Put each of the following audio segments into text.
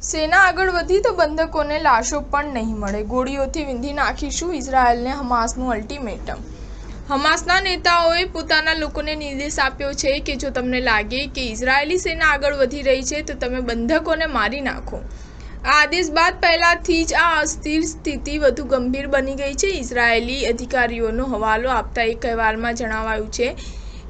સેના આગળ વધી તો બંધકોને લાશો પણ નહીં મળે, ગોળીઓથી વીંધી નાખીશું ઇઝરાયલને હમાસનું અલ્ટિમેટમ। હમાસના નેતાઓએ પોતાના લોકોને નિર્દેશ આપ્યો છે કે જો તમને લાગે કે ઇઝરાયેલી સેના આગળ વધી રહી છે તો તમે બંધકોને મારી નાખો। આ આદેશ બાદ પહેલાથી જ આ અસ્થિર સ્થિતિ વધુ ગંભીર બની ગઈ છે। ઇઝરાયેલી અધિકારીઓનો હવાલો આપતા એક અહેવાલમાં જણાવાયું છે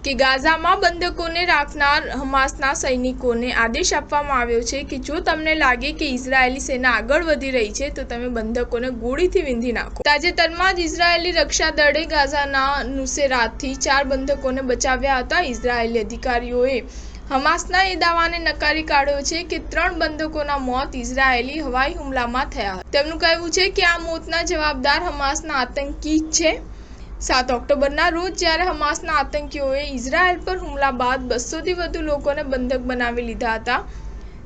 કે ગાઝામાં બંધકોને રાખનાર હમાસના સૈનિકોને આદેશ આપવામાં આવ્યો છે કે જો તમને લાગે કે ઇઝરાયેલી સેના આગળ વધી રહી છે તો તમે બંધકોને ગોળીથી વીંધી નાખો। તાજેતરમાં જ ઇઝરાયેલી રક્ષા દળે ગાઝાના નુસેરાતથી 4 બંધકોને બચાવ્યા હતા। ઇઝરાયેલી અધિકારીઓએ હમાસના એ દાવાને નકારી કાઢ્યો છે કે 3 બંધકોના મોત ઇઝરાયેલી હવાઈ હુમલામાં થયા હતા। તેમનું કહેવું છે કે આ મોતના જવાબદાર હમાસના આતંકી છે। 7 ઓક્ટોબરના રોજ જ્યારે હમાસના આતંકીઓએ ઇઝરાયેલ પર હુમલા બાદ 200થી વધુ લોકોને બંધક બનાવી લીધા હતા,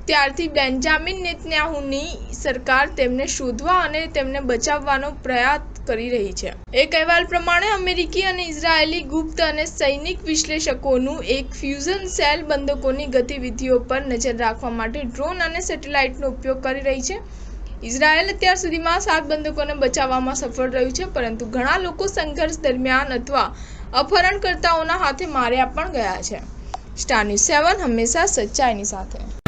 ત્યારથી બેન્જામિન નેતન્યાહુની સરકાર તેમને શોધવા અને તેમને બચાવવાનો પ્રયાસ કરી રહી છે। એક અહેવાલ પ્રમાણે અમેરિકી અને ઇઝરાયેલી ગુપ્ત અને સૈનિક વિશ્લેષકોનું એક ફ્યુઝન સેલ બંધકોની ગતિવિધિઓ પર નજર રાખવા માટે ડ્રોન અને સેટેલાઇટનો ઉપયોગ કરી રહી છે। ઇઝરાયેલ અત્યાર સુધીમાં 7 બંધકોને બચાવવામાં સફળ રહ્યું છે, પરંતુ ઘણા લોકો સંઘર્ષ દરમિયાન અથવા અપહરણકર્તાઓના હાથે માર્યા પણ ગયા છે। સ્ટાર ન્યૂઝ 7 હંમેશા સચ્ચાઈની સાથે।